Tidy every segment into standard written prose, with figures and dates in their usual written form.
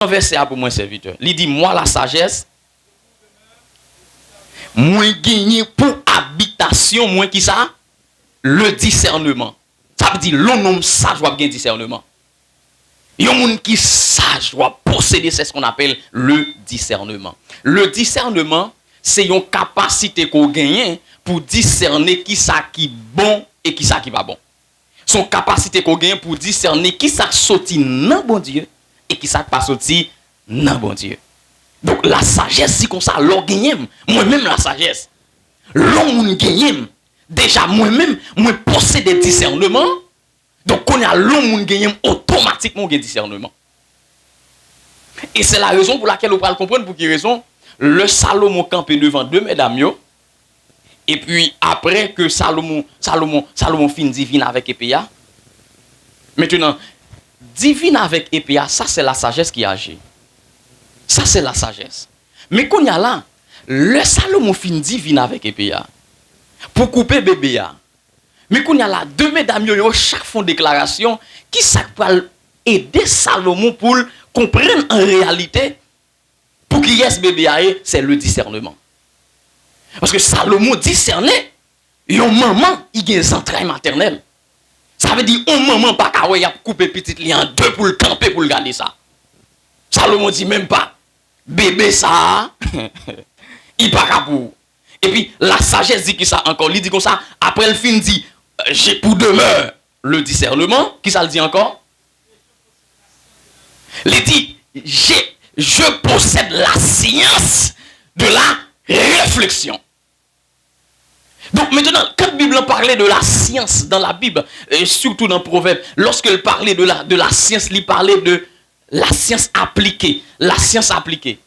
verset pour moi serviteur. Il dit moi la sagesse moi gagner pour habitation moi qui ça le discernement. Ça veut dire l'homme homme sage doit gagner discernement. Yon monde qui sage doit posséder c'est ce qu'on appelle le discernement. Le discernement c'est une capacité qu'on gagne pour discerner qui ça qui bon et qui ça qui pas bon. Son capacité qu'on gagne pour discerner qui ça sorti non bon Dieu et qui ça pas sorti non bon Dieu. Donc la sagesse c'est comme ça l'on gagne moi-même la sagesse. L'homme gagne déjà moi-même moi possède des discernements. Donc quand il y a l'homme gagne automatiquement gagne discernement. Et c'est la raison pour laquelle on va le comprendre pour quelle raison le Salomon campé devant deux mesdames et puis après que Salomon finit divine avec Épéa. Maintenant divine avec Épéa, ça c'est la sagesse qui agit. Ça c'est la sagesse. Mais quand il y a là le Salomon finit divine avec Épéa pour couper bébé. Mais quand il y a là deux mesdames chaque font déclaration qui ça peut aider Salomon pour comprendre en réalité pour qui est ce bébé c'est le discernement. Parce que Salomon discernait yon maman il a des entrailles maternelles. Ça veut dire un maman pas qu'à y a couper petite li en deux pour le camper pour le garder ça. Salomon dit même pas bébé ça il pas qu'à pour. Et puis la sagesse dit que ça encore, il dit comme ça après le fin dit j'ai pour demeure le discernement, qui ça le dit encore? Il dit je possède la science de la réflexion. Donc maintenant, quand la Bible parlait de la science dans la Bible, et surtout dans Proverbe, lorsqu'elle parlait de la science, il parlait de la science appliquée. La science appliquée.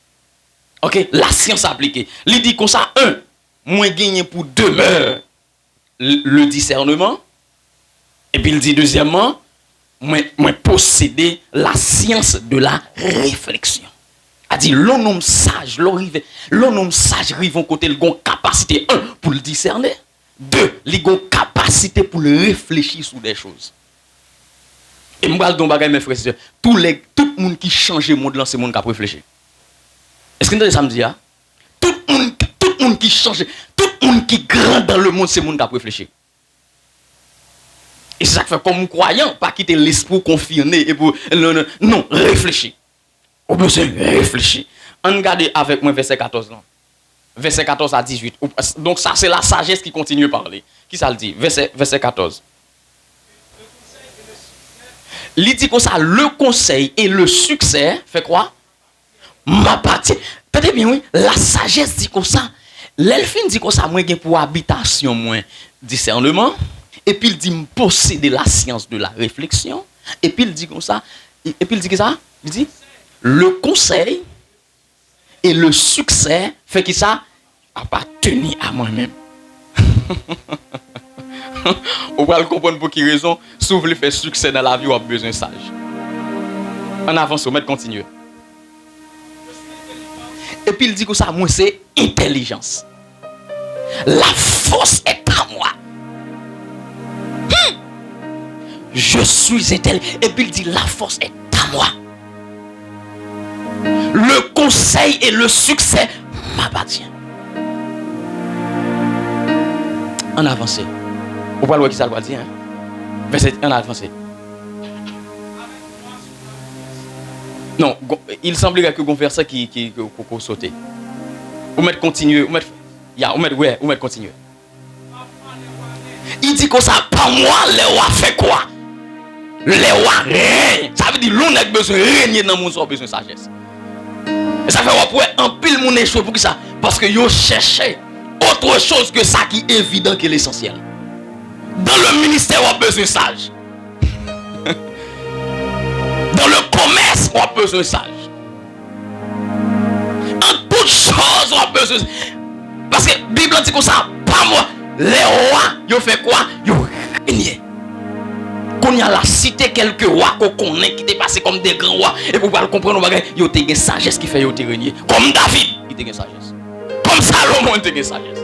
Ok? La science appliquée. Il dit comme ça, moi gagner pour demeure le discernement. Et puis il dit deuxièmement, moi posséder la science de la réflexion. A dit l'homme sage, l'homme sage rive côté le gon capacité pour le discerner, le gon capacité pour le réfléchir sur des choses. Et moi don bagay mes frères et sœurs, tout le monde qui change le monde là c'est monde qui réfléchir. Est-ce que vous entendez ça me dire? Tout le monde qui change, tout le monde qui grand dans le monde c'est monde qui réfléchir. Et c'est ça que fait comme croyant, pas quitter l'esprit confirmé et pour non, réfléchir. Au besoin réfléchir. On regarde avec moi verset 14 là. Verset 14 à 18. Donc ça c'est la sagesse qui continue à parler. Qui ça le dit? Verset 14. Il dit comme ça, le conseil et le succès fait quoi? M'appartient. Peut-être bien oui, la sagesse dit comme ça. L'elfine dit comme ça, moi j'ai pour habitation moi discernement. Et puis il dit me posséder la science de la réflexion. Et puis il dit comme ça. Et puis il dit que ça? Il dit le conseil et le succès fait que ça appartenir à moi-même. On va le comprendre pour quelle raison. Si vous voulez faire succès dans la vie, vous avez besoin de sage. En avance, on va continuer. Et puis il dit que ça, moi c'est intelligence. La force est à moi. Je suis intelligent. Et puis il dit la force est à moi. Le conseil et le succès m'appartiennent. En avancé. Vous voyez qui ça va dire? Verset en avancé. Non, il semblerait que vous verset qui sauter. Vous mettez continuer, vous mettez continuer. Il dit que ça pas moi les rois fait quoi? Les rois règnent. Ça veut dire l'on a besoin de régner dans le monde, on a besoin de sagesse. Et ça fait un pile mon échoué pour ça parce que yo cherchez autre chose que ça qui est évident que l'essentiel. Dans le ministère on a besoin de sage. Dans le commerce on a besoin de sage. En toutes choses on a besoin de... Parce que la Bible dit comme ça, pas moi. Les rois, ils fait quoi? Ils règnent. Quand il y a la cité quelques rois qu'on connaît qui étaient passés comme des grands rois et pour pouvoir le comprendre, ils ont une sagesse qui fait qu'ils régner. Comme David, il a une sagesse. Comme Salomon, il a une sagesse.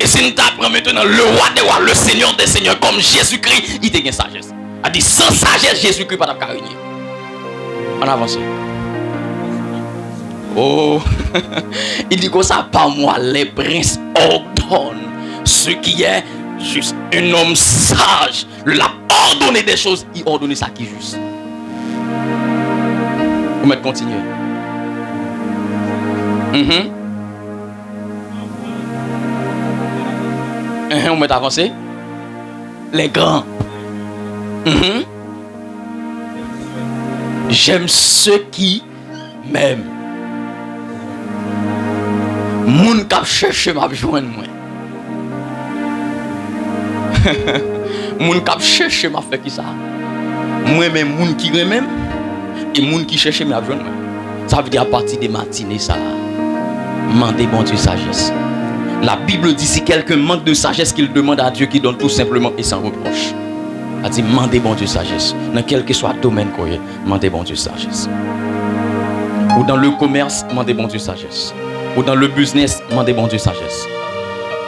Et si nous apprenons maintenant le roi des rois, le seigneur des seigneurs, comme Jésus-Christ, il a une sagesse. A dit sans sagesse, Jésus-Christ pas régner. On avance. Oh, il dit que ça, pas moi, les princes ordonnent ce qui est juste. Un homme sage, l'a ordonné des choses, il ordonne ça qui est juste. Vous mettez continuer. On met avancer. Les grands. J'aime ceux qui m'aiment. Moun k'ap cherche m'a joindre moi. Moun k'ap cherche m'a fait qui ça? Moi même moun qui même et moun qui cherche m'a joindre moi. Ça veut dire à partir de matinée ça. Mandez bon Dieu sagesse. La Bible dit si quelqu'un manque de sagesse qu'il demande à Dieu qui donne tout simplement et sans reproche. Elle dit mandez bon Dieu sagesse. Dans quel que soit le domaine qu'on est, mandez bon Dieu sagesse. Ou dans le commerce, mandez bon Dieu sagesse. Ou dans le business, mandez bon Dieu sagesse.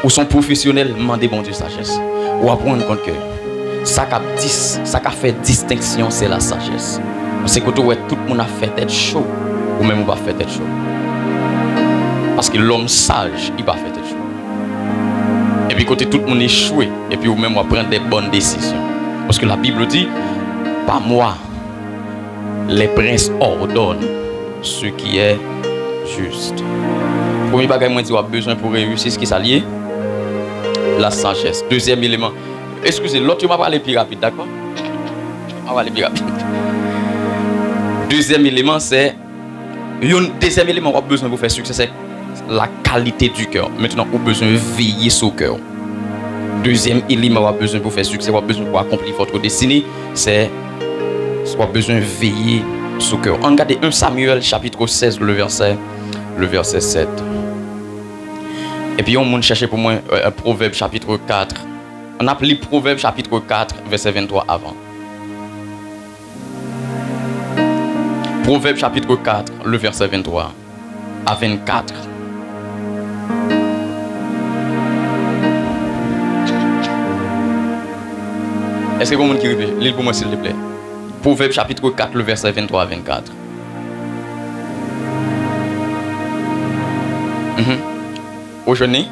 Ou son professionnel, mandez bon Dieu sagesse. Ou apprendre compte que ça qui fait distinction, c'est la sagesse. Parce que tout le monde a fait tête chaud, ou même on va faire tête chaud. Parce que l'homme sage, il va faire tête chaud. Et puis côté tout le monde échoué, et puis ou même on va prendre des bonnes décisions. Parce que la Bible dit, pas moi, les princes ordonnent ce qui est juste. Premier bagage moi dit, on a besoin pour réussir ce qui s'allie, la sagesse. Deuxième élément, excusez, l'autre m'a parlé plus rapide, d'accord? On va aller plus rapide. Deuxième élément, c'est deuxième élément qu'on a besoin pour faire succès, c'est la qualité du cœur. Maintenant, on a besoin de veiller sur le cœur. Deuxième élément qu'on a besoin pour faire succès, on a besoin pour accomplir votre destinée, c'est on a besoin de veiller sur le cœur. Regardez 1 Samuel chapitre 16, le verset 7. Et puis on cherche pour moi Proverbe chapitre 4. On appelle Proverbe chapitre 4, verset 23 avant. Proverbe chapitre 4, le verset 23 à 24. Est-ce que vous avez quelqu'un qui répète? Lisez pour moi s'il te plaît. Proverbe chapitre 4, le verset 23 à 24. Aujourd'hui,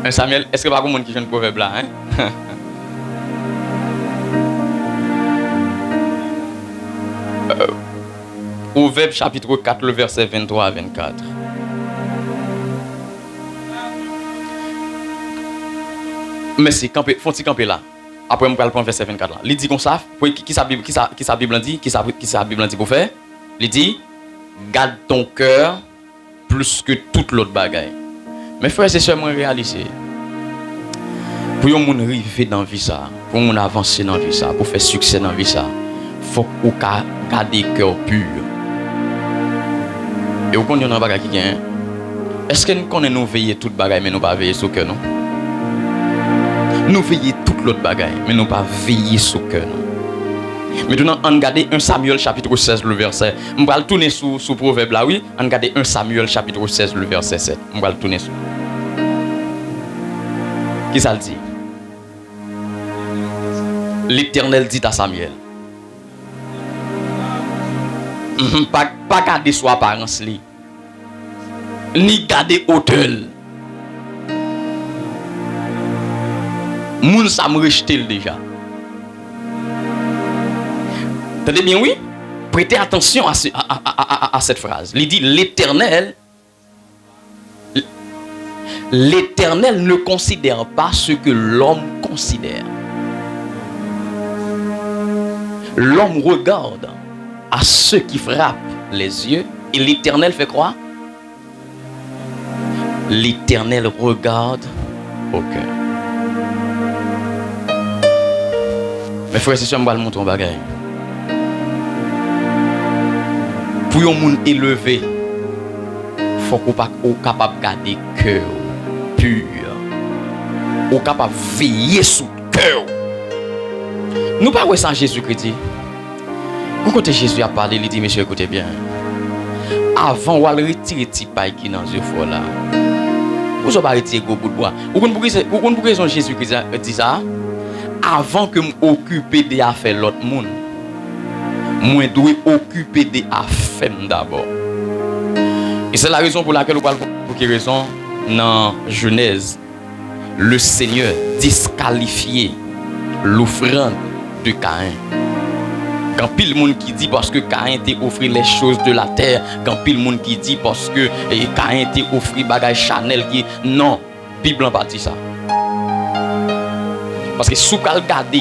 un Samuel, est-ce que pas beaucoup de gens qui jouent le proverbe là, hein? Proverbe chapitre 4, le verset 23 à 24. Merci, faut-il camper là? Après, on va prendre le verset 24 là. Il dit comme ça, qui sa Bible dit? Qui sa Bible dit pour faire? Il dit, garde ton cœur plus que toute l'autre bagaille. Mais frère, c'est seulement réaliser. Pour que moun arriver dans la vie ça, pour moun avancer dans la vie ça, pour faire succès dans la vie ça, faut qu'on garde le cœur pur. Et vous connaissez un bagage qui gagne. Est-ce que nous connaissons nous veiller toute bagaille mais nous pas veiller sur le cœur non? Nous veiller toute l'autre bagaille mais nous pas veiller sur le cœur non. Maintenant on regarde 1 Samuel chapitre 16 le verset. On va le tourner sous proverbe là oui, on regarde 1 Samuel chapitre 16 le verset 7. On va le tourner sous. Qui ça le dit? L'Éternel dit à Samuel. Pas garder son apparence li. Ni garder hauteur. Moun sa me rejeté déjà. Entendez bien oui? Prêtez attention à cette phrase. Il dit l'Éternel ne considère pas ce que l'homme considère. L'homme regarde à ceux qui frappent les yeux et l'Éternel fait quoi? L'Éternel regarde au cœur. Mais frère, c'est ça, je vais montrer un bagage. Pour un monde élevé, il faut qu'on soit capable de garder le cœur pur. Ou capable de veiller sur le cœur. Nous ne parlons pas sans Jésus-Christ. Quand Jésus a parlé, il dit, monsieur, écoutez bien. Avant, on va retirer petit paille qui est dans le fort là. Vous avez retirer le bout de bois. Vous comprenez pourquoi Jésus-Christ dit ça? Avant que m'occuper des affaires de l'autre monde, moi dois occuper des affaires d'abord. Et c'est la raison pour laquelle on parle pour quelle raison dans Genèse le Seigneur disqualifiait l'offrande de Caïn. Quand pile monde qui dit parce que Caïn t'a offert les choses de la terre, quand pile monde qui dit parce que Caïn t'a offert bagage Chanel qui non, Bible n'a pas dit ça. Parce que sous qu'elle regarde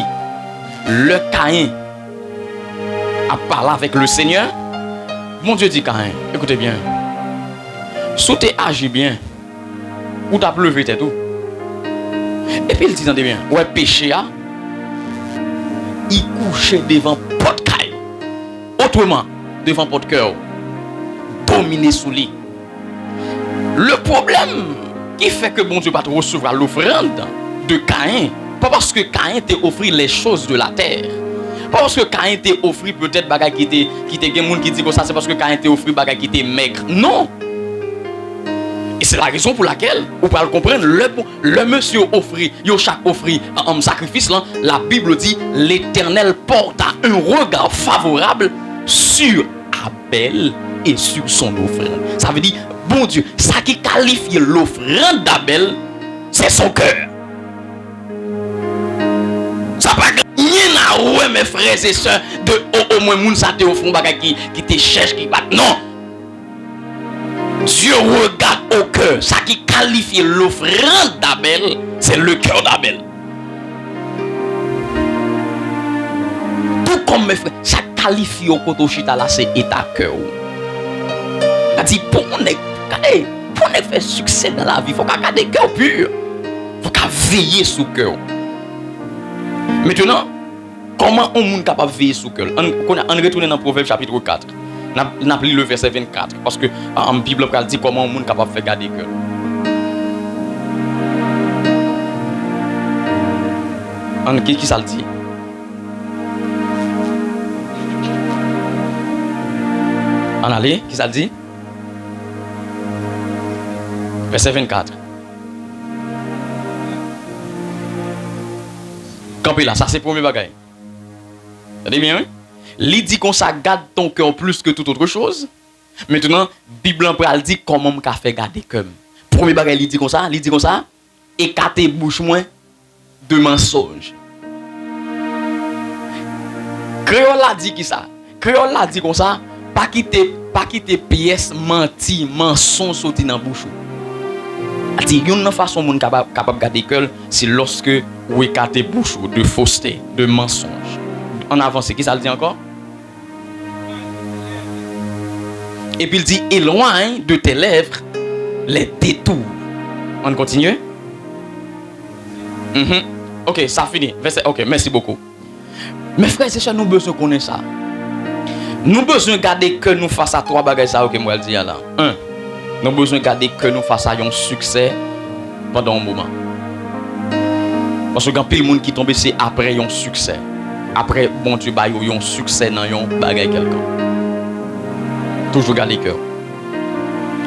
le Caïn a parlé avec le Seigneur, mon Dieu dit Caïn, écoutez bien. Si tu agis bien, ou tu as pleuvé tout. Et puis il dit, attendez bien, ouais, péché, il couchait devant porte caille. Autrement, devant porte cœur. Dominer sous lui. Le problème qui fait que bon Dieu va te recevoir l'offrande de Caïn, pas parce que Caïn t'a offert les choses de la terre. Pas parce que Caïn t'a offert peut-être bagay qui te gen moun qui dit que ça, c'est parce que Caïn t'a offert bagay qui te maigre. Non. Et c'est la raison pour laquelle, vous pouvez comprendre, le monsieur offrit, chaque offrit un sacrifice, là, la Bible dit, l'Éternel porta un regard favorable sur Abel et sur son offrande. Ça veut dire, bon Dieu, ça qui qualifie l'offrande d'Abel, c'est son cœur. Ça pas gagner ouais mes frères et sœurs, de au moins moun ça te offre bagay qui te cherche, qui bat. Non! Dieu regarde au cœur. Ça qui qualifie l'offrande d'Abel, c'est le cœur d'Abel. Tout comme mes frères, ça qualifie au côté chita là, c'est état cœur. Ça dit pour on faire succès dans la vie, il faut qu'on garde cœur pur. Il faut qu'on veille sur le cœur. Maintenant, comment on est capable de veiller sur le cœur? On retourne dans Proverbe chapitre 4. N'a pris le verset 24 parce que en Bible elle dit comment on est capable de faire garder cœur. Qui ça le dit? En allez, qui ça le dit? Verset 24. Campé là, ça c'est le premier bagage. Ça dit bien, oui? Il dit qu'on ça garde ton cœur plus que toute autre chose. Maintenant, Bible en dit comment on fait garder cœur. Premier bagage, il dit comme ça, écartez bouche moins de mensonges. Créole a dit qui ça? Créole a dit comme ça, pas quitter pièces menti, mensonges sorti dans bouche. A dit une façon moun capable garder cœur, c'est lorsque vous écartez bouche de fausseté, de mensonges. On avance, qui ça le dit encore? Et puis il dit, éloigne de tes lèvres les détours. On continue? Ok, ça finit. Ok, merci beaucoup. Mes frères et sœurs, nous besoin connaître ça. Nous besoin garder que nous face à trois bagages ça ok moi le dis là. Nous besoin garder que nous face à un succès pendant un moment. Parce que quand pile monde qui tombe c'est après un succès. Après bon Dieu ba un succès dans un bagage quelqu'un. Toujours garder cœur.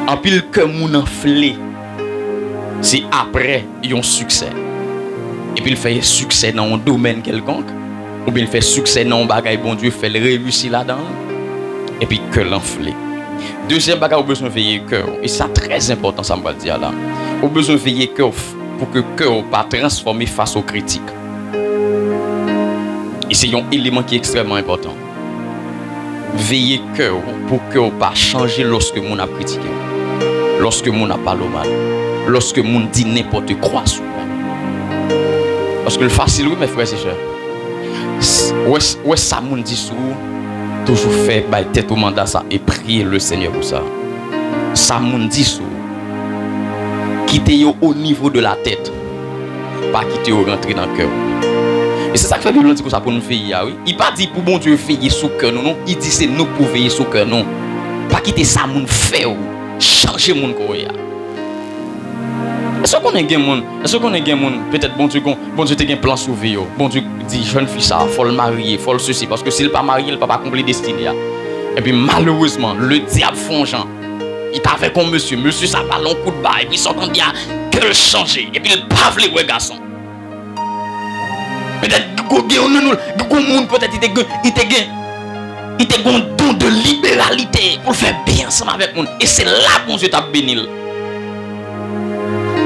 En pile que moun enflé, c'est après un succès. Et puis il fait succès dans un domaine quelconque, ou bien il fait succès dans un bagage bon Dieu fait le réussir là-dedans, et puis que l'enflé. Deuxième bagage, on a besoin de veiller cœur, et ça très important, ça me va dire là. On a besoin de veiller cœur pour que le cœur ne pas transformer face aux critiques. Et c'est un élément qui est extrêmement important. Veillez cœur pour que vous pas changer lorsque mon a critiqué, lorsque mon a parlé mal, lorsque mon dit n'importe quoi sur moi. Parce que le facile, oui, mes frères et sœurs, ouais ça mon dit sur toujours faire tête au mandat ça et prier le Seigneur pour ça. Ça mon dit sur quitter au niveau de la tête, pas quitter au rentrer dans le cœur. Et c'est ça que fait Bible dit que ça pour nous veiller, oui. Il pas dit pour bon Dieu veiller sur cœur non, il dit c'est nous pour veiller sur cœur non. Pas quitter ça moun faire changer mon corps. Est-ce qu'on est gain monde? Est-ce qu'on est gain monde? Peut-être bon Dieu te gain plan sur vie. Bon Dieu dit jeune fille ça, faut le marier, faut le ceci parce que s'il pas marié, il pas accomplir destinée. Et puis malheureusement, le diable fongeant. Il t'a fait comme monsieur ça va long coup de bail, puis s'entend bien que le changer et puis il pas vle ouais garçon. Peut-être go bien non, go monde peut-être il te gain. Il te un don de libéralité pour faire bien ensemble avec le monde. Et c'est là que bon Dieu t'a béni. Et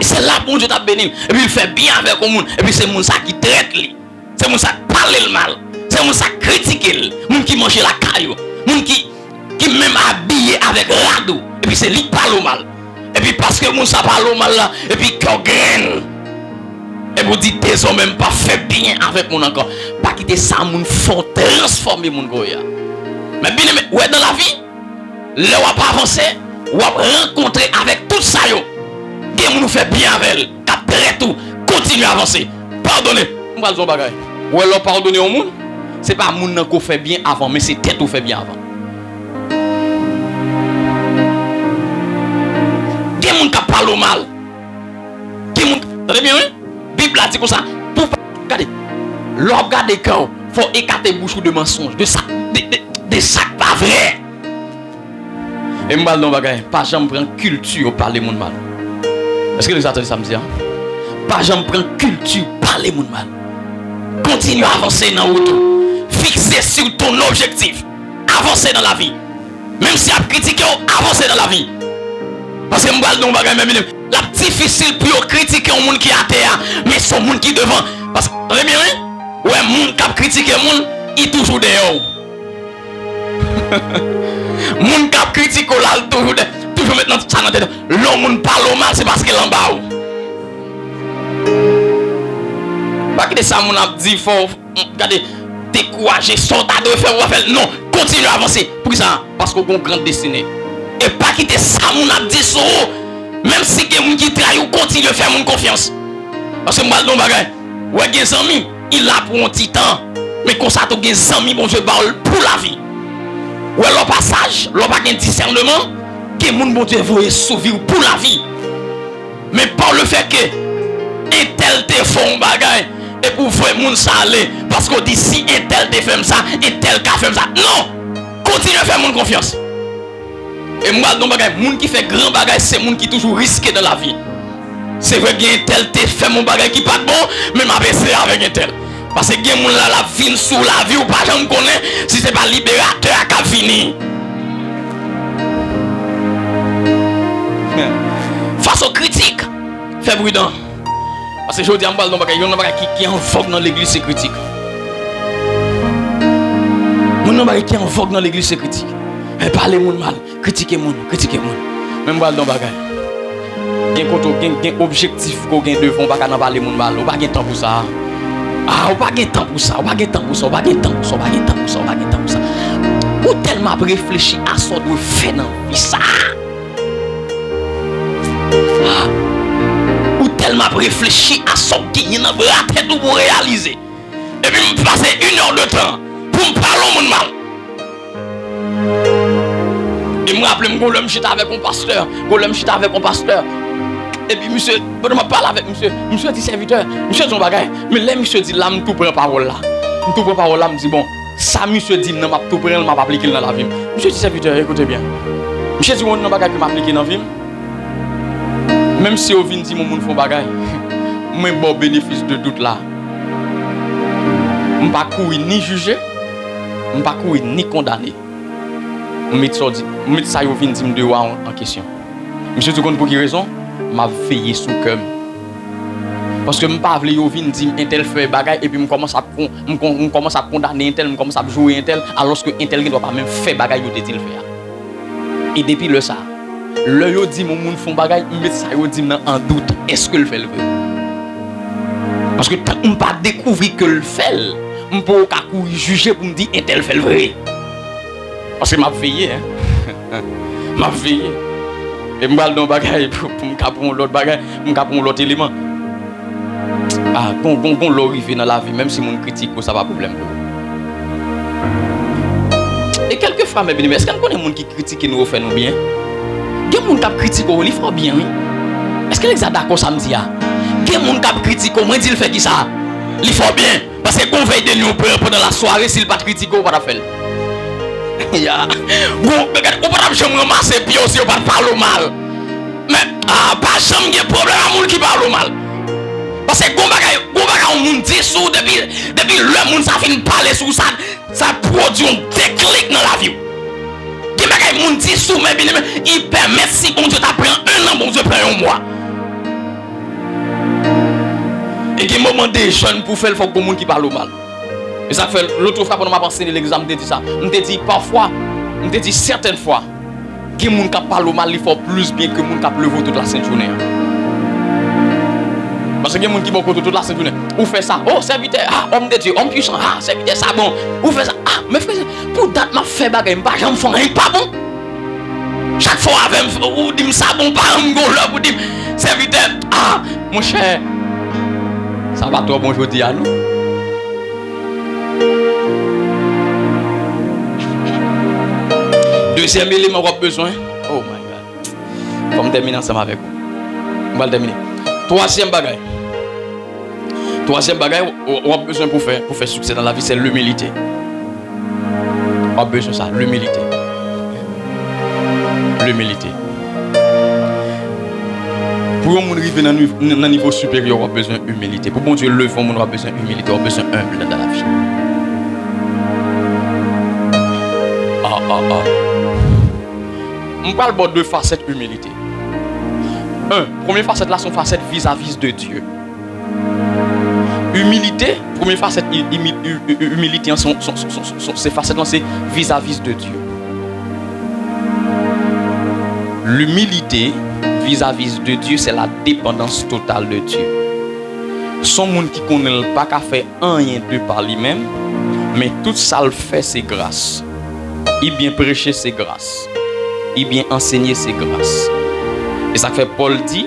c'est là que bon Dieu t'a béni. Et puis il fait bien avec le monde. Et puis c'est le monde qui traite lui. C'est le monde qui parle le mal. C'est le monde qui critique le. Le monde qui mange la caillou. Le monde qui même habillé avec radeau. Et puis c'est lui qui parle au mal. Et puis parce que le monde ça parle au mal là. Et puis qu'on graine. Et vous dites des hommes même pas fait bien avec mon encore. Pas quitter ça, mon font transformer mon goya. Mais bien aimé, ouais dans la vie, là on va avancer, on va rencontrer avec tout ça yo. Qui nous fait bien avec elle, capter tout, continue à avancer. Pardonnez. On va dire bagay. Ouais là pardonner au monde, c'est pas moun qu'on fait bien avant, mais c'est tête qu'on fait bien avant. Qui moun qui parle mal. Qui moun, attendez bien oui? Bible a dit comme ça. Pour regarder, l'homme garde quand faut écarter bouche de mensonges, de ça, de ça pas vrai. Et moi non bagaille, pas jamais prendre culture parler mon mal. Est-ce que vous attendez ça me dire? Pas jamais prendre culture parler mon mal. Continue à avancer dans route. Fixer sur ton objectif. Avancer dans la vie. Même si tu critiques, avancer dans la vie. Parce que moi non bagaille même la difficile pour critiquer un monde qui est à terre, mais son monde qui est devant. Parce que, très bien, oui? Ouais, monde qui a critiqué un monde, il est toujours dehors. Monde qui a critiqué là, toujours maintenant, ça dans la tête. L'homme parle mal, c'est parce qu'il est en bas. Pas que ça, mon a dit, il faut, regardez, décourager, soldat, faire, non, continue à avancer. Pour ça, parce qu'on a une grande destinée. Et pas quitter ça, mon a dit, so, même si quelqu'un qui trahit, continue à faire mon confiance. Parce que moi, je dis, ouais, des amis, il a pour un petit temps. Mais quand ça, tu as des amis, bon Dieu, parle pour la vie. Ouais, le passage, le pas de discernement, que mon bon Dieu veut sauver pour la vie. Mais par le fait que un tel te fait un bagage, et pour faire mon ça aller, parce qu'on dit si un tel te fait ça, un tel qu'a fait ça. Non! Continue à faire mon confiance. Et moi, non, les gens qui fait grand bagage, c'est les gens qui toujours risqué dans la vie. C'est vrai qu'il y a un tel qui fait mon bagage qui pas bon, mais m'a baissé avec un tel. Parce que les gens là, la vie sous la vie ou pas, j'en connais, si ce n'est pas libérateur qui a fini. Face aux critiques, fais prudent. Parce que je dis en bas, il y a un bagage qui est en vogue dans l'église, c'est critique. Il y a un bagage qui est en vogue dans l'église, c'est critique. Parlez mon mal, critiquez mon. Même pas dans bagage. Gen objectif qu'on gagne devant pas qu'à parler mon mal, on pas gain temps pour ça. Ah, on pas gain temps pour ça, on pas gain temps pour ça, on pas gain temps pour ça, on pas gain temps pour ça, on pas gain temps pour ça. Ou tellement réfléchi à ce qu'on doit faire dans vie ça. Ou tellement réfléchi à ce qui est dans la tête pour réaliser. Et puis me passer 1 heure de temps pour me parler mon mal. Et me rappelle que je suis avec un pasteur, et puis monsieur, je me parle avec monsieur dit serviteur, monsieur dit un bagage, mais là monsieur dit là, je tout prends parole là, je me dis bon, ça monsieur dit non, je tout prends, je vais appliquer dans la vie. Monsieur dit serviteur, écoutez bien, monsieur dit non bagage que je appliquer dans la vie, même si on vient dire mon monde font bagage, moi bon bénéfice de doute là, je ne vais pas courir ni juger, je ne vais pas courir ni condamner. Je mets ça au vin de en question. Monsieur, tu connais pour quelle raison? Je veillé sous cœur. Parce que je ne veux pas au vin dire un tel fait bagage et puis je commence à condamner un tel, je commence à jouer un tel, alors que un tel ne doit pas même faire bagage ou de faire. Et depuis le ça, le yo dit mon monde font bagage, je mets ça au dit en doute. Est-ce que le fait le vrai? Parce que je ne pas découvrir que le fait, je ne peux pas juger pour me dire un tel fait le vrai. Parce que m'a veillé, m'a veillé. Et je vais dans bagage pour me capter l'autre bagage, me capter l'autre élément. Ah, quand l'arrive dans la vie, même si mon critique, ça pas de problème. Et quelquefois, mes bien-aimés, est-ce qu'on connaît des gens qui critiquent nous, fait nous bien? Il y a des gens qui critiquent nous, ils font bien, oui. Est-ce que vous êtes d'accord samedi? Il y a des gens qui critiquent, moi, ils font qui ça? Ils font bien. Parce que qu'on veille de nous pendant la soirée, s'ils ne pas critiquer, on va faire. Ya, bon, on pas jamais ramasser puis aussi on pas parler mal. Mais pas jamais de problème à monde qui parle mal. Parce que gon bagay on monde dit sous depuis le monde ça fin parler sur ça. Ça produit un déclic dans la vie. Qui bagaille moun dit sous mais bien il permet si bon Dieu t'apprend un an, bon Dieu prend un mois. Et qui moment des jeunes pour faire le faut que monde qui parle mal. Et ça fait l'autre fois quand on m'a passé l'examen me dit ça. On te dit parfois, on te dit certaines fois que moun qui parle mal il faut plus bien que moun qui pleuve toute la sainte journée. Parce que les gens qui vont toute la journée, ou fait ça, oh serviteur, ah homme de Dieu, homme puissant, ah serviteur ça bon, ou fait ça, ah mais frère, pour date m'a fait bagarre, pas j'en fais rien pas bon. Chaque fois avec ou dit ça bon pas un gros là, ou dit serviteur, ah mon cher, ça va toi bon jeudi à nous. Deuxième élément qu'on a besoin, oh my God, faut me terminer ensemble avec vous. On va le terminer. Troisième bagage, on a besoin pour faire succès dans la vie, c'est l'humilité. On a besoin de ça, l'humilité. L'humilité. Pour qu'on arrive dans un niveau supérieur, on a besoin d'humilité. Pour bon Dieu lever, on a besoin d'humilité, on a besoin d'humble dans la vie. On parle de deux facettes d'humilité. Première facette là, son facette vis-à-vis de Dieu. Humilité, première facette, humilité, ces facettes là, c'est vis-à-vis de Dieu. L'humilité vis-à-vis de Dieu, c'est la dépendance totale de Dieu. Son monde qui connaît pas qu'à faire rien de par lui-même, mais tout ça le fait, c'est grâce. Il bien prêcher, c'est grâce. Il bien enseigner, c'est grâce. Et ça fait Paul dit,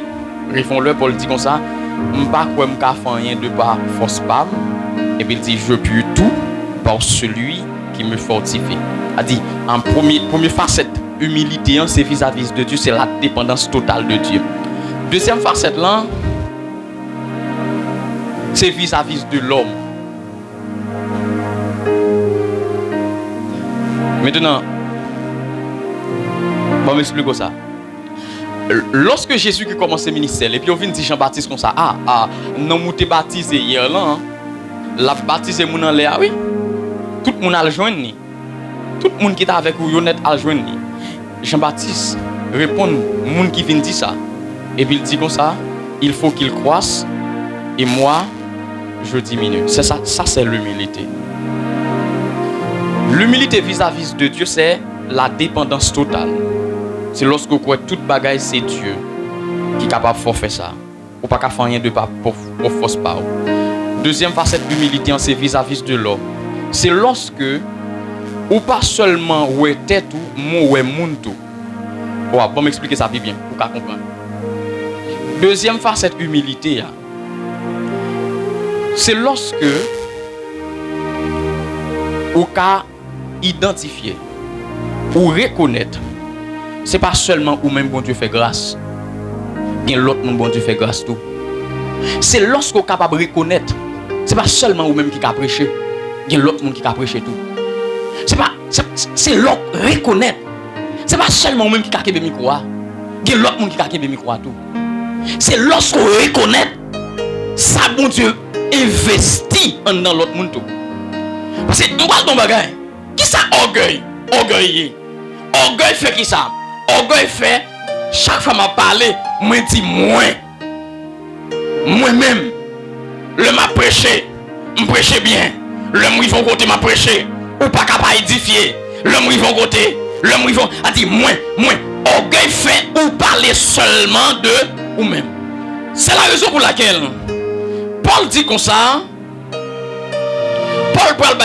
réfond-le, Paul dit comme ça, m'pas quoi m'ka fait rien de par force pas, et puis il dit je puis tout par celui qui me fortifie. A dit en première facette, humilité, c'est vis-à-vis de Dieu, c'est la dépendance totale de Dieu. Deuxième facette là, c'est vis-à-vis de l'homme. Maintenant, on m'explique ça. Lorsque Jésus qui commence le ministère, et puis on vient dire Jean-Baptiste comme ça, non, vous t'es baptisé hier là, la baptisé mon en l'air, oui. Tout le monde a le joindre. Tout le monde qui est avec vous, honnête a le joindre. Jean-Baptiste répond, le monde qui vient dire ça, et puis il dit comme ça, il faut qu'il croisse, et moi, je diminue. C'est ça, c'est l'humilité. L'humilité vis-à-vis de Dieu, c'est la dépendance totale. C'est lorsque vous croyez toute bagaille, c'est Dieu qui est capable de faire ça. Ou pas qu'à faire rien de pas pour force pas. Deuxième facette d'humilité, c'est vis-à-vis de l'homme. C'est lorsque ou pas seulement ou tête ou mon ou moun tout. Bon m'expliquer ça bien pour qu'à comprendre. Deuxième facette d'humilité, c'est lorsque ou qu'à identifier ou reconnaître. C'est pas seulement ou même bon Dieu fait grâce. Bien l'autre monde bon Dieu fait grâce tout. C'est lorsqu'on est capable de reconnaître. C'est pas seulement ou même qui a prêché. Bien l'autre monde qui a prêché tout. C'est l'autre reconnaître. C'est pas seulement ou même qui a kebe micro. Bien l'autre monde qui a kebe micro tout. C'est lorsqu'on reconnaît ça bon Dieu investi dans l'autre monde tout. Parce que on parle de bagaille. Qui ça orgueil? Orgueil fait qui ça? Orgueil fait, chaque fois m'a parlé, moi dit moi-même, le m'a prêché, me prêcher bien, le moi vont côté m'a prêché, ou pas capable édifier, le moi vont côté, le moi vont a dit moi, orgueil fait ou parler seulement de ou même. C'est la raison pour laquelle Paul dit comme ça. Paul parle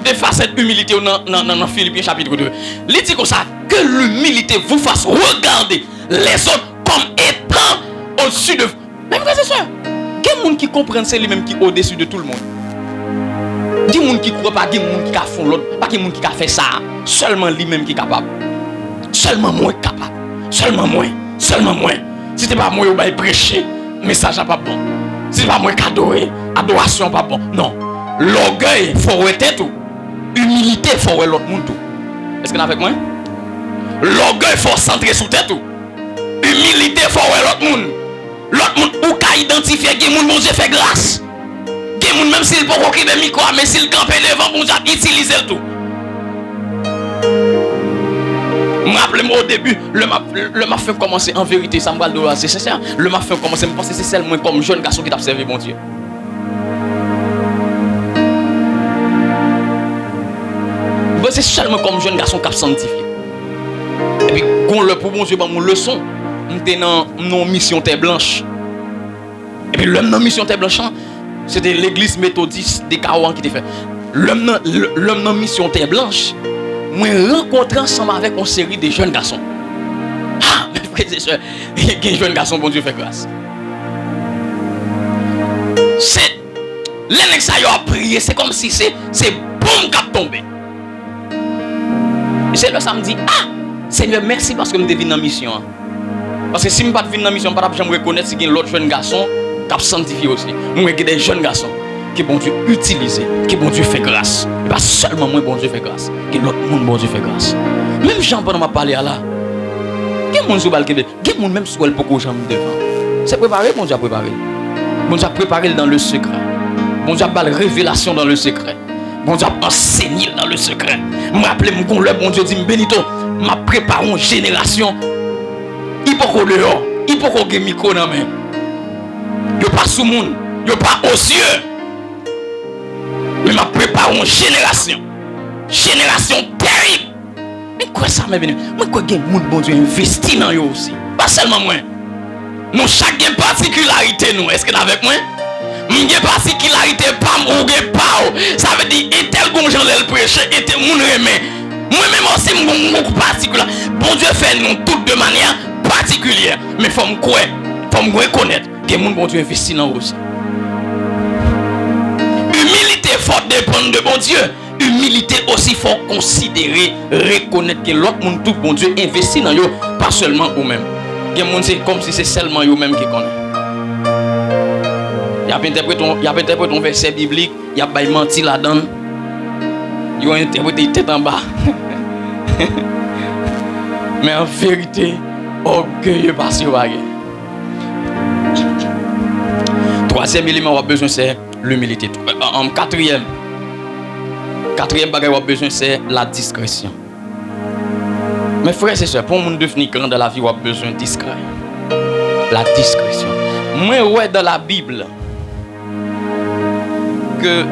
des facettes d'humilité dans Philippiens chapitre 2. Il dit comme ça, que l'humilité vous fasse regarder les autres comme étant au-dessus de vous. Mais frères et sœurs, il y a des gens qui comprennent c'est lui-même qui est au-dessus de tout le monde. Il y a des gens qui ne croient pas, il y a des gens qui font l'autre, pas des gens qui fait ça. Seulement lui-même qui est capable. Seulement moi capable. Seulement moi. Si ce n'est pas moi qui vais prêcher, le message n'est pas bon. Si ce n'est pas moi qui adore, adoration n'est pas bon. Non. L'orgueil, il faut être tout. Humilité, il faut l'autre monde tout. Est-ce que vous avez avec moi? L'orgueil, il faut centrer sur tête tout. Humilité, il faut l'autre monde. L'autre monde, ou qu'à identifier que mon Dieu fait grâce. Que gens même s'il peut occuper micro, mais s'il campe devant, bon Dieu utiliser le tout. Rappelez-moi au début, le m'a fait commencer en vérité, ça me va le c'est sincère. Le m'a fait commencer, je pense que c'est seulement comme jeune garçon qui t'a servi, bon Dieu. C'est seulement comme jeune garçon qui a sanctifié. Et puis, quand le pour bon Dieu, mon leçon, on était dans nos missions terre blanche. Et puis, l'homme dans mission terre blanche, c'était l'église méthodiste des Kaouan qui était fait. L'homme dans mission terre blanche, moi rencontré ensemble avec une série de jeunes garçons. Ah, mes frères et sœurs, il y a un jeune garçon, bon Dieu fait grâce. C'est les nègres qui ont prié, c'est comme si c'est boum qui a tombé. Et c'est le samedi, ah, Seigneur, merci parce que je suis venu dans la mission. Parce que si je ne suis pas venu dans la mission, je ne peux pas reconnaître si il y a l'autre jeune garçon qui a sanctifié aussi. Moi, il y a des jeunes garçons qui bon Dieu utilisé, qui bon Dieu fait grâce. Et pas seulement moi, bon Dieu fait grâce, que l'autre monde, bon Dieu fait grâce. Même Jean, pendant ma parler là, il y a des gens qui ont des gens même qui ont beaucoup de gens devant. C'est préparé, bon Dieu a préparé. Bon Dieu a préparé dans le secret. Bon Dieu a pas de révélation dans le secret. Bon Dieu a enseigné dans le secret. Je me rappelle, le bon Dieu dit, Benito, m'a préparé une génération. Il faut qu'on dehors, il faut qu'on ait micro dans la main. Il n'y a pas sous le monde, il n'y a pas aux cieux. Mais m'a préparé une génération. Génération terrible. Mais quoi ça m'a venu? Moi, quoi que le bon Dieu investi dans eux aussi. Pas seulement moi. Nous, chacun particularité, nous. Est-ce que avec moi? Une particularité, pas ou pas. Ça veut dire, et tel gonjan le prêcher, et tel moun remet. Moi-même aussi, mon particulier. Bon Dieu fait nous toutes de manière particulière. Mais il faut me croire, il faut me reconnaître que mon bon Dieu investit dans nous aussi. Humilité faut dépendre de bon Dieu. Humilité aussi faut considérer, reconnaître que l'autre monde, tout bon Dieu investit dans nous, pas seulement vous-même. C'est comme si c'est seulement vous-même qui connaît. Il y a interprété un verset biblique, il y a menti là-dedans. Il y a interprété tête en bas. Mais en vérité, orgueilleux parce qu'il y a. Troisième élément, on a besoin, c'est l'humilité. En quatrième bagage, on a besoin, c'est la discrétion. Mes frères et sœurs, pour nous devenir grand dans la vie, on a besoin de discret. La discrétion. Moi, ouais, dans la Bible, que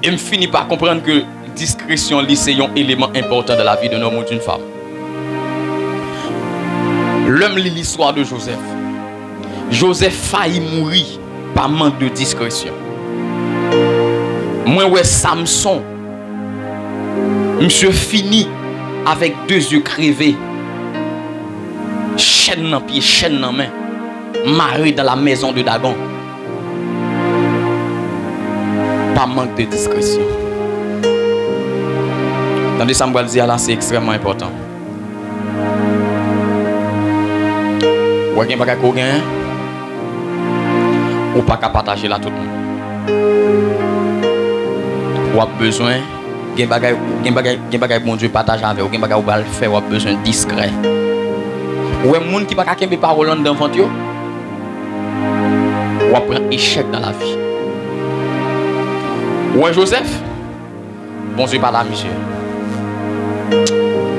je me finis par comprendre que discrétion, c'est un élément important de la vie d'un homme ou d'une femme. L'homme lit l'histoire de Joseph. Joseph faillit mourir par manque de discrétion. Moi, ouais, Samson, monsieur fini avec 2 yeux crevés, chaîne dans pied, chaîne dans main, marié dans la maison de Dagon. Pas manque de discrétion. Tandis que Samuel dit là, c'est extrêmement important. Ou bien pas qu'on gagne, ou pas qu'à partager là tout le monde. Ou a besoin, gen bagay bon Dieu partage avec, ou gen bagay ou va le faire, ou a besoin discret. Ou un monde qui pas qu'à kembe parole d'enfant yo, ou a prendre échec dans la vie. Ou un Joseph, bon Dieu pas là monsieur.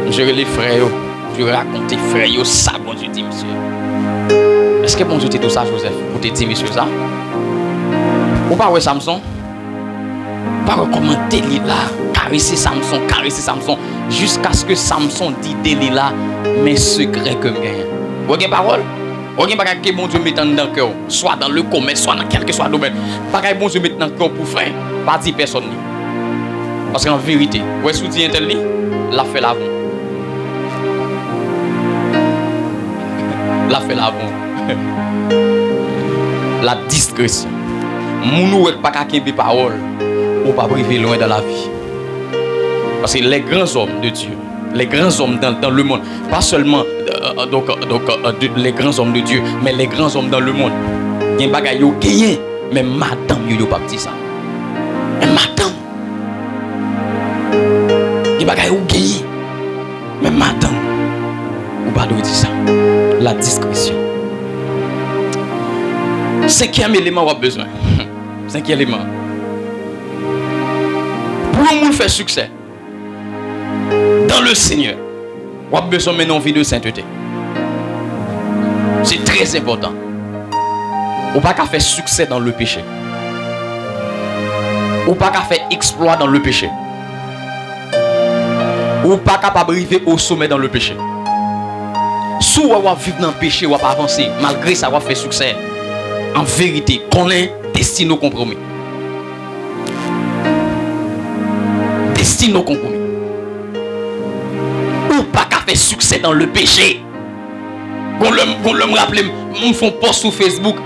Monsieur les frères, je raconte frères yo ça bon Dieu dit monsieur. Est-ce que bon Dieu te dit ça Joseph? Ou te dit monsieur ça? Ou pas ouais Samson? Pas recommander là, caresser Samson jusqu'à ce que Samson dit Delilah mes secrets que gagne. Vous avez parole? Vous avez pas que bon Dieu mette dans le cœur, soit dans le commerce, soit dans quel que soit le domaine. Pas que bon Dieu mette dans le cœur pour faire, pas dire personne. Parce qu'en vérité, vous avez dit un tel li, la fait l'avant. La fait l'avant. La discrétion. Mounou n'est pas qu'à parole. Ou pas priver loin dans la vie. Parce que les grands hommes de Dieu, les grands hommes dans le monde, pas seulement les grands hommes de Dieu, mais les grands hommes dans le monde, il y a des bagages qui gagnent, mais madame, il n'y a pas dit ça. Mais madame, il y a des bagages qui gagnent, mais madame, ou pas de dire ça. La discrétion. Cinquième élément qu'on a besoin. Cinquième élément. Pour nous faire succès dans le Seigneur, on a besoin de mener une vie de sainteté. C'est très important. On ne peut pas faire succès dans le péché. On ne peut pas faire exploit dans le péché. On ne peut pas capable d'arriver au sommet dans le péché. Si on va vivre dans le péché, on va pas avancer. Malgré ça, on va faire succès. En vérité, qu'on est destiné au compromis. Destiné au compromis. On ne peut pas faire succès dans le péché. Qu'on me rappelle, on fait un post sur Facebook.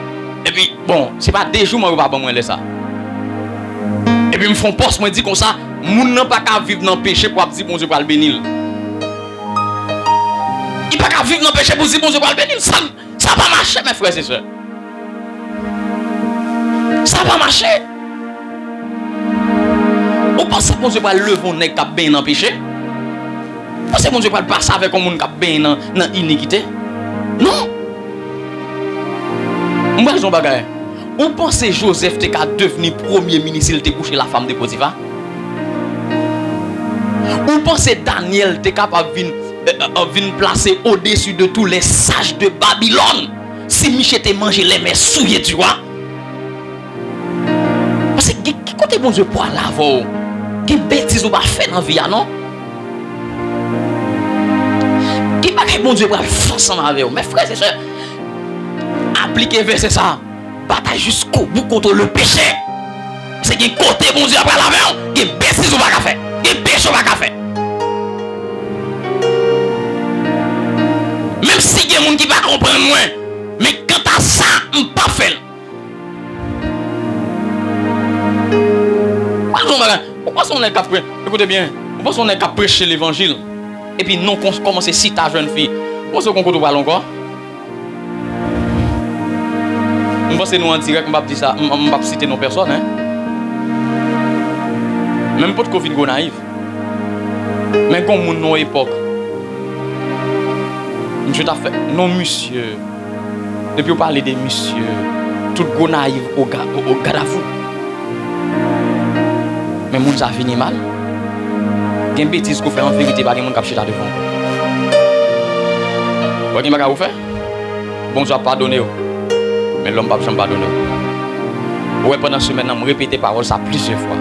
Et puis, bon, c'est pas des jours, moi, je ne vais pas me ça. Et puis, me font poste, moi, dit comme ça, moun n'a pas qu'à vivre dans le péché pour dire bon Dieu pour le bénir. Il pas qu'à vivre dans le péché pour dire bon Dieu pour le bénir. Ça va pas marcher, mes frères et sœurs. Ça va marcher. Vous pensez que bon Dieu pour le lever, on est qu'à bien dans le péché? Vous pensez que bon Dieu pour le passer avec un monde qui a bien dans l'iniquité? Non. Moi, je bagaille. Vous pensez que Joseph était devenu premier ministre, il était couché la femme de Potiphar? Vous pensez que Daniel était capable de venir placer au-dessus de tous les sages de Babylone? Si Michel te mangé les mains souillées, tu vois? Parce que qui côté bon Dieu pour l'avoir? Quelle bêtise vous pas fait dans la vie, non? Qui pas bon Dieu pour faire ensemble avec vous? Mes frères et sœurs, appliquez verset ça. Bataille jusqu'au bout contre le péché. C'est qui côté bon Dieu après la main, qui bêtise ou pas qu'à faire, qui péché ou pas qu'à faire. Même si il y a des gens qui ne comprennent pas moi, mais quant à ça, je ne peux pas faire. Pourquoi on est capable? Écoutez bien, pourquoi on est capable de prêcher l'évangile et puis non commencer à citer ta jeune fille? Pourquoi on ne parle encore? Je pense que nous en direct, je ne vais pas dire ça, je ne vais pas citer nos personnes. Hein? Même pas de Covid go naïf. Mais comme nous avons une époque, monsieur t'a fait, non monsieur, depuis vous parlez des monsieur, tout go naïf au gadafou. Mais moun ça finit mal. Il y a une bêtise qu'on fait en vérité, pas de monde qui chita devant. Vous voyez ce que vous faites? Bon Dieu a pardonné. Mais l'homme ne va pas pardonner. Ouais, pendant ce semaine, je répète parole ça plusieurs fois.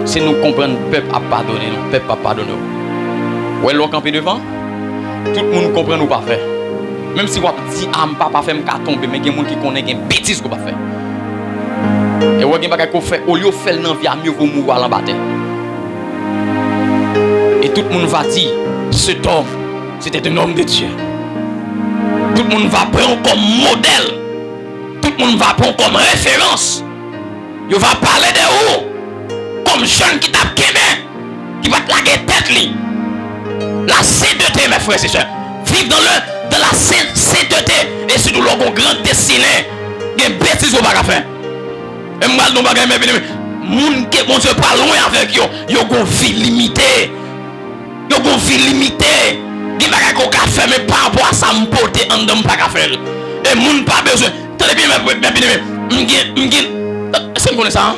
Si nous comprenons, le peuple a pardonné, le peuple a pardonné. Ouais, l'on campé devant, tout le monde comprend ou pas faire. Même si vous dites, ah, je ne peux pas faire, je vais tomber, mais il y a des gens qui connaissent des bêtises qu'on va faire. Et vous avez des choses fait, au lieu de faire dans la vie, mieux vous mourir en bataille. Et tout le monde va dire, cet homme, c'était un homme de Dieu. Tout le monde va prendre comme modèle. Tout le monde va prendre comme référence. Il va parler de vous comme jeune qui tape Québec, qui va te laguer tête. La sainteté, mes frères et sœurs. Vivre dans la sainteté et surtout leur grande destinée. Il y a des bêtises au faire. Et moi, nous ne mes bien. Moun qui bon Dieu pas loin avec eux, ils ont une vie limitée. Ils ont une vie limitée. Ils ont pas faire, mais par rapport à ça, je peux pas en pas faire. Et moun pas besoin. Très bien, est-ce que vous connaissez ça?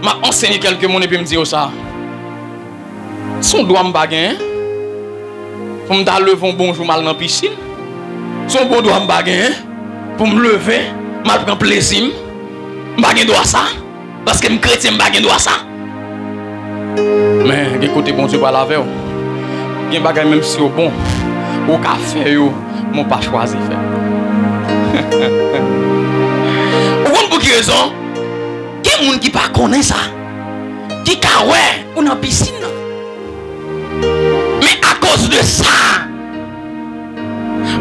Je enseigné quelques mots et puis me dire ça. Son doigt me baguette. Pour me lever un bonjour mal dans la piscine. Son bon doigt me baguette. Pour me lever, mal prendre plaisir. Je baguette doit ça. Parce que je suis chrétien, je baguette doit ça. Mais écoutez, bon Dieu, pas la veille. Il y a des choses même si au bon. Au café, je n'ai pas choisi de faire. Vous comprenez pour quelle raison? Il y a des gens qui ne connaissent ça. Qui ont ouais, dans la piscine. Mais à cause de ça,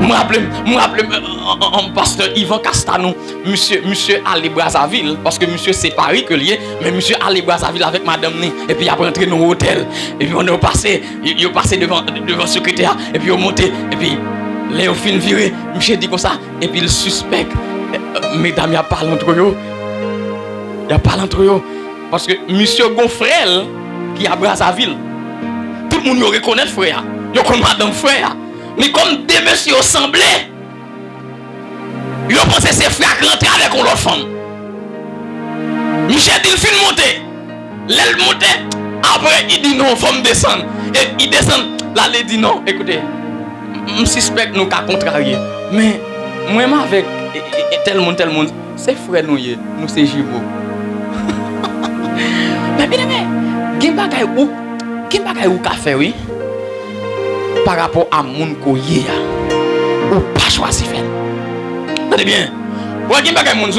je me rappelle un pasteur Yvan Castano, monsieur allé Brazzaville, parce que monsieur c'est Paris que lié, mais monsieur allé Brazzaville avec madame Né, et puis il a rentré dans l'hôtel, et puis on est passé, il est passé devant le secrétaire, et puis il est monté, et puis Léo fin viré, monsieur dit comme ça, et puis le suspect, mesdames, il y a parlé entre eux, parce que monsieur Gonfrel, qui est à Brazzaville, tout le monde reconnaît frère, il connaît madame frère. Mais comme des messieurs semblaient, ils ont pensé que ces frères qui rentraient avec l'autre femme. Michel dit, il fin monter. L'aile monter. Après, il dit non, il faut me descendre. Et il descend. Là, il dit non. Écoutez, je suspecte nous qu'à contrarier. Mais, moi, avec tel monde, c'est frère nous, nous c'est Jibo. Mais bien aimé, il y a des bagages ou café, oui, par rapport à mon koye, ou pas choisi faire. Attendez bien, pour qu'il y a des bagages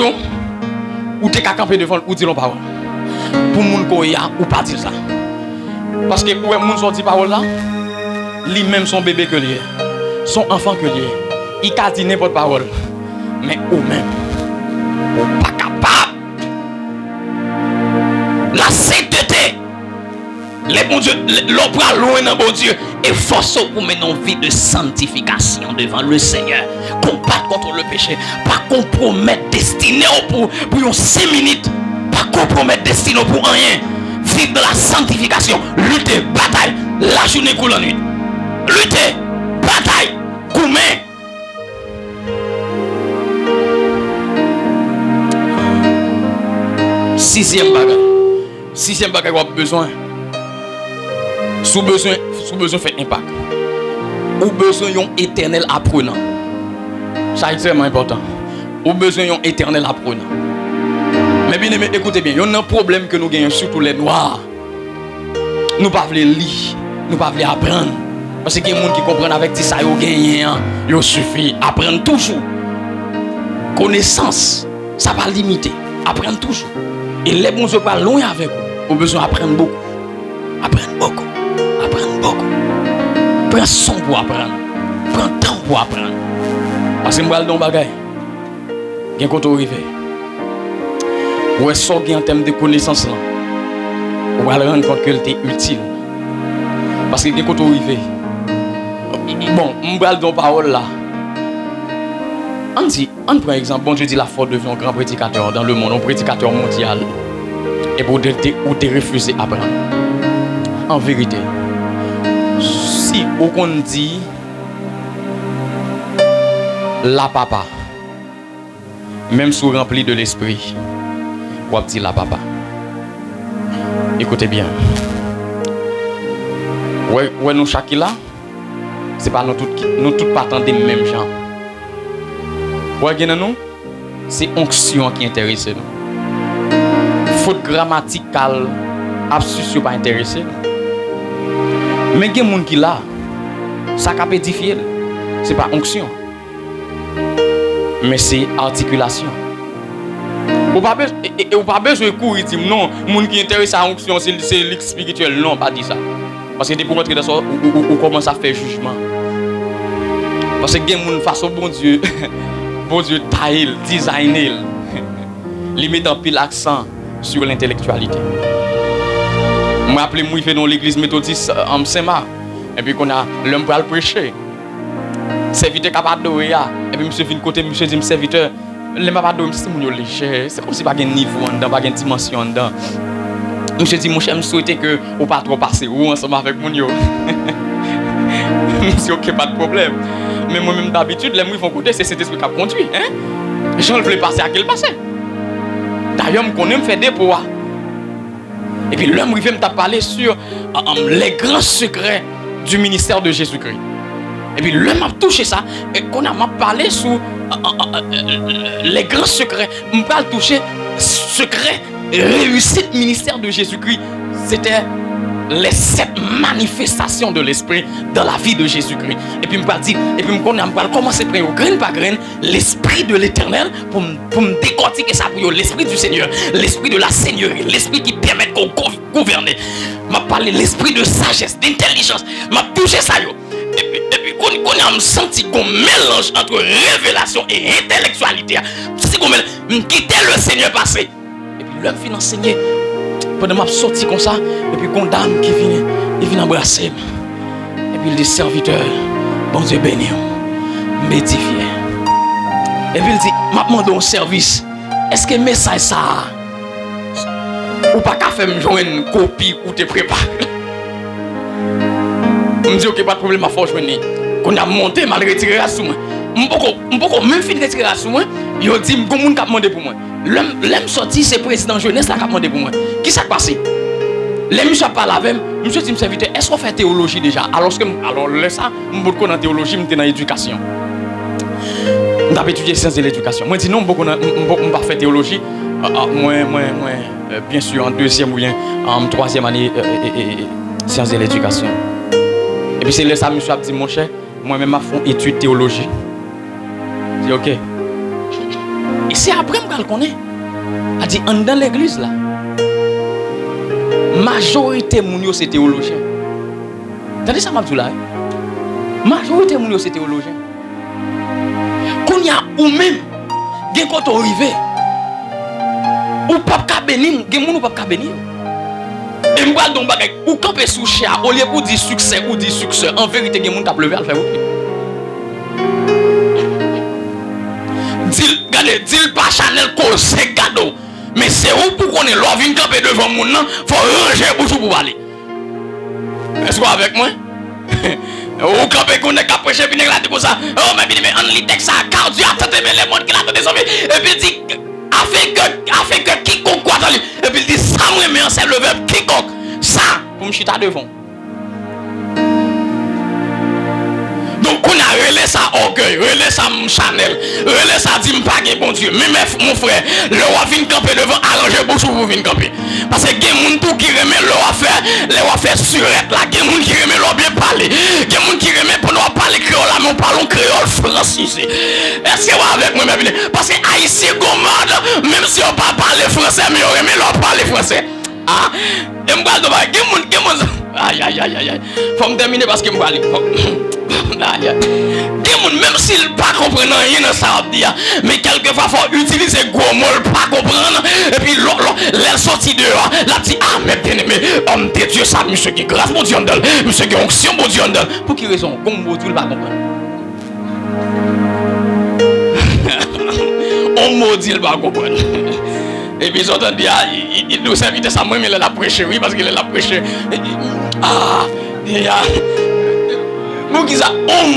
ou t'es qu'à camper devant ou dire parole. Pour mon koye ou pas dire ça. Parce que pour mon sorti parole là, lui-même son bébé que lui, son enfant que lui, il a dit n'importe parole. Mais ou même, ou pas capable. La sainteté, les bons dieux, l'opéra loin dans bon Dieu, et force pour mener une vie de sanctification devant le Seigneur. Combattre contre le péché, pas compromettre destinée pour 5 minutes, pas compromettre destinée pour rien. Vivre dans la sanctification, lutter, bataille, la journée coule la nuit. Lutter, bataille, coumer. Sixième bagage qu'on a besoin. Sous besoin fait impact. Ou besoin d'un éternel apprenant. Ça est extrêmement important. Ou besoin d'un éternel apprenant. Mais bien aimé, écoutez bien, il y a un problème que nous gagnons, surtout les noirs. Nous ne pouvons pas lire, nous ne pouvons pas apprendre. Parce qu'il y a des gens qui comprennent avec ça, ils gagnent, il suffit apprendre toujours. Connaissance, ça va limiter. Apprendre toujours. Et les bons ne pas loin avec vous. Vous avez besoin d'apprendre beaucoup. Apprendre beaucoup. Prends son pour apprendre. Prends temps pour apprendre. Parce que je vais dans le bagage. Il y a un côté arrivé. Ou est-ce qu'il y a en termes de connaissances là? Ou va rendre compte qu'elle est utile. Parce que il y a un côté arrivé. Bon, je vais dans la parole là. On prend exemple, bon Dieu dit la faute devient un grand prédicateur dans le monde, un prédicateur mondial. Et pour te refuser à apprendre. En vérité, si on dit la papa, même sous rempli de l'esprit, on dit la papa. Écoutez bien. Ouais, nous chaque là, c'est pas nous tous partons des mêmes gens. Nous, c'est onction qui intéresse nous. Faute grammaticale, absurde pas intéressé. Mais il y a des gens qui là, ça peut édifier. Ce n'est pas onction. Mais c'est articulation. Vous n'avez pas besoin de courir et dire non, les gens qui intéressent à l'onction, c'est l'ex spirituel. Non, pas dire ça. Parce que dès que vous rentrez dans ça, vous commencez à faire jugement. Parce que il y a des gens façon bon Dieu. Bon Dieu taille, designer, il met un pile accent sur l'intellectualité. Moi, appelé moi, fait dans l'église méthodiste en Saint-Marc. Et puis, qu'on a l'homme pour le prêcher. Serviteur capable de rien. Et puis, monsieur vient côté, monsieur dit, serviteur, le m'a pas de c'est mon léger. C'est comme si pas de niveau dedans, pas de dimension dedans. Monsieur dit, mon cher, je souhaitais que vous pas trop passer ou ensemble avec mon yo. Monsieur, ok, pas de problème. Mais moi-même d'habitude, les gens font côté, c'est cet esprit qui a conduit. Hein? Je ne voulais passer à quel passé. D'ailleurs, je connais me faire des poids. Et puis l'homme il vient me parler sur les grands secrets du ministère de Jésus-Christ. Et puis l'homme a touché ça. Et qu'on a parlé sur les grands secrets. On parle toucher secret réussite ministère de Jésus-Christ. C'était les 7 manifestations de l'esprit dans la vie de Jésus-Christ. Et puis, je me dit, et puis, je commencer à prendre graine par graine l'esprit de l'éternel pour me décortiquer ça pour l'esprit du Seigneur, l'esprit de la Seigneurie, l'esprit qui permet qu'on gouverne. Je parlé de l'esprit de sagesse, d'intelligence. Je touché ça. Et puis, qu'on a senti qu'on mélange entre révélation et intellectualité. C'est comme quitter le Seigneur passé. Et puis, l'homme finit enseigner. Pendant que je suis sorti comme ça, et puis, une dame qui vient embrasser. Et puis, il dit, serviteur, bon Dieu béni, m'édifier. Et puis, il dit, je demande un service. Est-ce que le message ça, ou pas qu'à faire une copie ou te préparer? Je me dis, ok, pas de problème, ma force, qu'on a monté, mal retiré à sous moi. m'poko même fin respiration moi, yo dit m'gon moun k'ap mandé pour moi. L'homme sorti c'est président jeunesse là k'ap mandé pour moi. Qui ça passé? Les monsieur parle avec monsieur dit serviteur, est-ce qu'on fait théologie déjà? Alors là ça, m'boko dans théologie, m'étais dans éducation. M't'a étudié sciences de l'éducation. Moi dis non, m'boko m'pas faire théologie. Moi bien sûr en deuxième ou bien en troisième année sciences de l'éducation. Et puis c'est là ça monsieur a dit mon cher, moi-même à fond étude théologie. C'est OK. Et c'est après que je le connais. A dit dans l'église là. Majorité moun yo c'est théologien. T'entendez ça m'a dit là? Majorité moun yo c'est théologien. Qu'on y a ou même gen quand on arrivé ou pas ka béni, gen moun ou pas ka béni. Et m'bral don bagay ou camper sous chia au lieu pour dire succès ou dire succès, en vérité gen moun t'a levé à faire OK. Dis pas Chanel cause c'est cadeau. Mais c'est où pour qu'on ait l'ouvre une camper devant mon nom, faut ranger bouche pour parler. Est-ce que vous avec moi? Ou camper qu'on est qu'à prêcher puis là comme ça. Oh mais bien mais on lit texte ça car Dieu attend les monde qui l'a des amis et puis il dit afin que quiconque croit en lui et puis il dit ça moi mais c'est le verbe quiconque ça pour me chita devant. Donc on a relé ça orgueil, relé ça Chanel, relé ça dit pas bon Dieu. Mais mon frère, le roi vient camper devant arranger bouche pour venir camper. Parce que gen moun tout qui remet le roi faire surette là, gen moun qui remet le bien parler. Gen moun qui remet pour nous parler créole là, mais on parle créole français. Est-ce que vous avec moi bien? Parce que haïtien gommade, même si on pas parler français, mais on remet le parler français. Ah, et m'gal de gen moun aïe. Faut me terminer parce que m'gal même s'il pas comprendre rien dans ça dire mais quelquefois faut utiliser gros mots pas comprendre et puis l'air sorti dehors là dit ah mais bien aimé homme de Dieu ça monsieur qui grâce mon Dieu monsieur qui onction mon Dieu pour qui raison comme mon Dieu pas comprendre on maudit il pas comprendre et puis j'entends dire il nous invite ça moi mais il a prêché oui parce qu'il a prêché ah pour qui ça on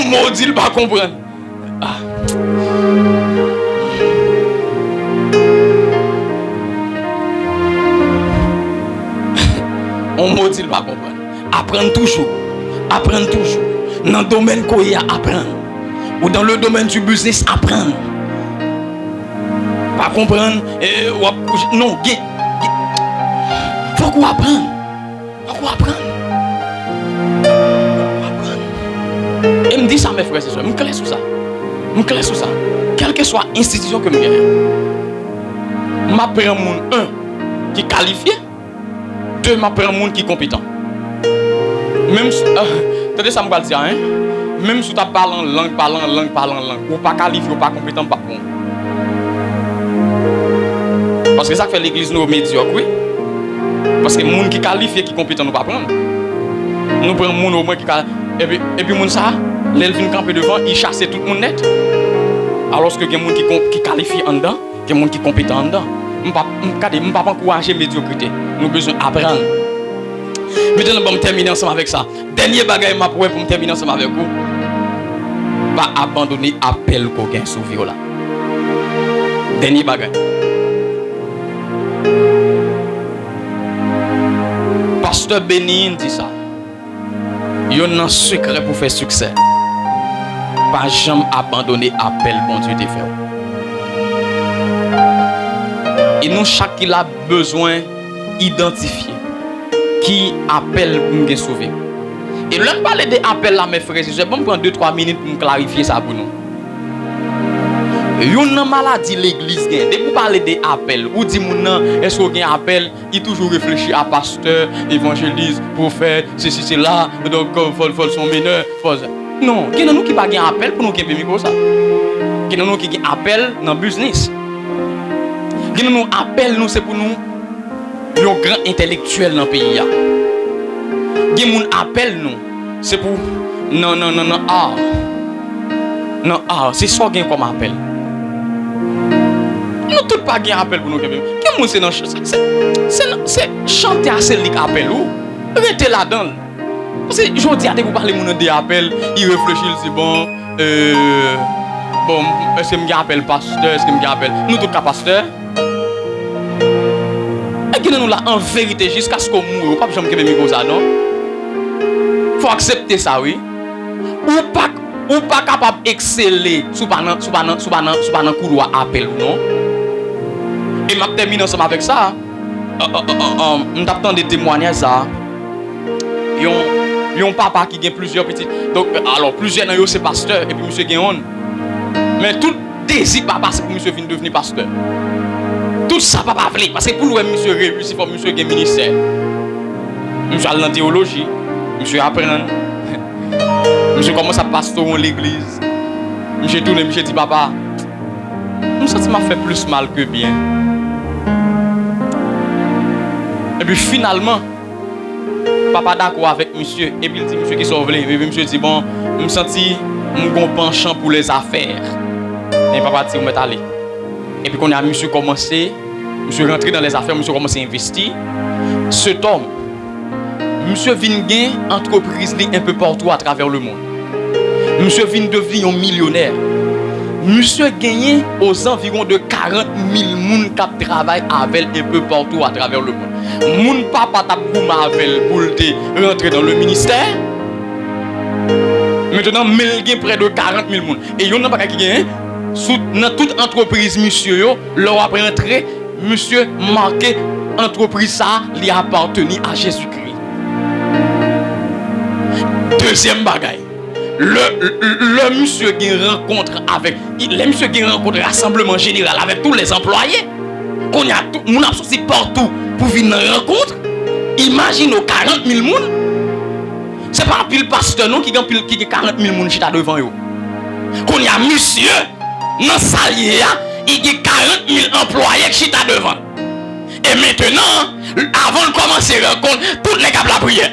maudit il pas comprendre on maudit il pas comprendre apprendre toujours dans le domaine qu'on y a apprendre ou dans le domaine du business apprendre pas comprendre non faut qu'on apprenne et me dit ça mes frères et sœurs, me clair sur ça. Quelle que soit l'institution que je gagne. M'apprends moun un qui qualifié, deux m'apprends moun qui compétent. Même attendez ça me va dire hein. Même si tu parles en langue, ou pas qualifié ou pas compétent pas bon. Parce que ça fait l'église nous médiocre, oui. Parce que moun qui qualifié qui compétent nous pas prendre. Nous prenons moun au moins qui et puis moun ça, l'elle vient camper devant, il chasse tout le monde net. Alors que il y a des gens qui qualifient en dedans, il y a des gens qui compétent en dedans. Je ne peux pas encourager la médiocrité. Nous avons besoin d'apprendre. Maintenant, je vais terminer ensemble avec ça. Dernier bagage pour me terminer ensemble avec vous. Pas abandonner l'appel qu'on gagne sur Viola. Dernier bagage. Pasteur Bénin dit ça. Il y a un secret pour faire succès. Pas jamais abandonner l'appel bon Dieu te fait. Et nous, chacun a besoin d'identifier qui appelle pour nous sauver. Et là, je parle d'appel là, mes frères, je vais prendre 2-3 minutes pour me clarifier ça pour nous. Il y a une maladie l'église. Dès que vous parlez d'appel, ou dit est-ce qu'il y a un appel, il toujours réfléchit à pasteur, évangéliste, prophète, ceci, cela, donc il faut son mineur. Non, il y a nous qui n'ont pas un appel pour nous qui ont ça. Il y a nous qui ont un appel dans le business. Il y a nous appel, c'est pour nous, les grands intellectuels dans le pays. Il y a un appel, c'est pour non, c'est ça qu'il y a comme appel. Nous tout pas gain appel pour nous quel monde c'est dans c'est chanter à celle qui appelle ou rester là-dedans Parce que je dis à vous parler mon des appels, il réfléchit, il dit bon, bon, est-ce que je m'appelle pasteur, est-ce que je m'appelle nous tous cas pasteur. Et que nous là en vérité jusqu'à ce qu'on moure, pas jamais que micro ça non. Faut accepter ça oui. Ou pas capable d'exceller sous pas couloir appel ou non. Et m'a terminé ensemble avec ça. On t'attend des témoignages ça. Yon papa qui a plusieurs petits. Donc alors plusieurs dans eux c'est pasteur et puis monsieur Guéon. Mais tout désir papa c'est pour monsieur venir devenir pasteur. Tout ça papa voulait parce que pour lui monsieur réussi pour monsieur gain ministère. Monsieur aller dans théologie, monsieur apprendre. Monsieur commence à pastorer l'église. Monsieur tourne, monsieur dit papa, je sens que m'a fait plus mal que bien. Et puis finalement, papa d'accord avec monsieur. Et puis il dit monsieur qui sauve les. Et puis monsieur dit bon, je me senti mon penchant pour les affaires. Et papa dit on va aller. Et puis quand monsieur commencé, monsieur rentré dans les affaires, monsieur commencé à investir. Cet homme, monsieur vient gagner entreprise un peu partout à travers le monde. Monsieur vient devenir un millionnaire. Monsieur gagné aux environs de 40 000 personnes qui travaillent avec un peu partout à travers le monde. Mon papa t'a avec pour rentrer dans le ministère. Maintenant, il y a près de 40 000 personnes. Et il n'y a pas qui gagne. Dans toute entreprise, monsieur, leur après entrer, monsieur marqué entreprise ça, il appartenu à Jésus-Christ. Deuxième bagaille. Le monsieur qui rencontre avec les monsieur qui rencontre rassemblement général avec tous les employés qu'on a tout mon sorti partout pour venir rencontre. Imagine aux 40 000 personnes. C'est pas pile pasteur non qui a 40 000 personnes qui devant eux. Qu'on a monsieur dans salier il y a 40 000 employés qui sont devant. Et maintenant avant de commencer la rencontre toutes les gars la prière.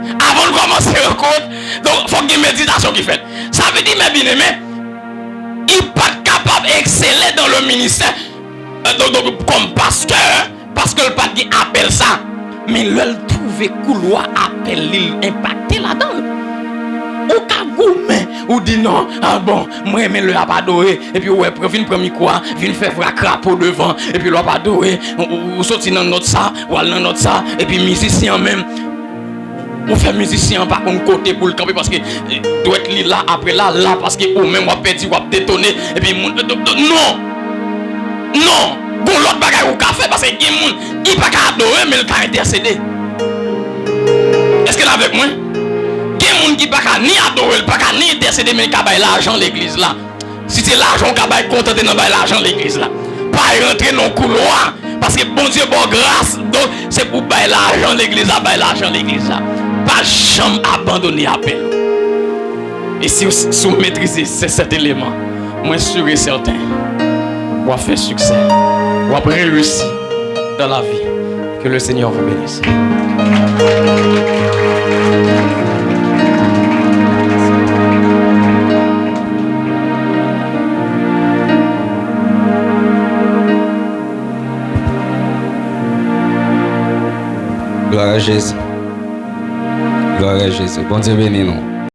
Avant de commencer la rencontre, donc il faut qu'il y ait une méditation qui fait. Ça veut dire, mes bien-aimés, il n'est pas capable d'exceller dans le ministère comme pasteur, parce que le pasteur appelle ça. Mais il trouve couloir appel, il impacté là-dedans. Au cas où, ou dit non, ah bon, moi, je le pas adoré, et puis, ouais, vient premier quoi, vient faire vrai crapaud devant, et puis, le pas adoré, ou sorti dans notre ça, ou dans notre ça, et puis, musicien même. On fait musicien par contre côté pour le camper parce que doit être là après là parce que ou même on perdu ou détonner et puis non bon l'autre bagaille ou café parce que il pas qu'à adorer mais il peut intercéder. Est-ce que là avec moi il qui pas qu'à ni adorer pas qu'à ni intercéder mais qu'à bailler l'argent l'église là. Si c'est l'argent qu'à bailler contenté dans bailler l'argent l'église là. Pas rentrer dans le couloir parce que bon Dieu bon grâce donc c'est pour bailler l'argent l'église là bailler l'argent l'église là. Pas jamais abandonner appel. Et si vous maîtrisez cet élément, moi sûr et certain, vous allez faire succès, vous allez réussir dans la vie. Que le Seigneur vous bénisse. Gloire à Jésus. Gloire à Jésus. Bon Dieu béni nous.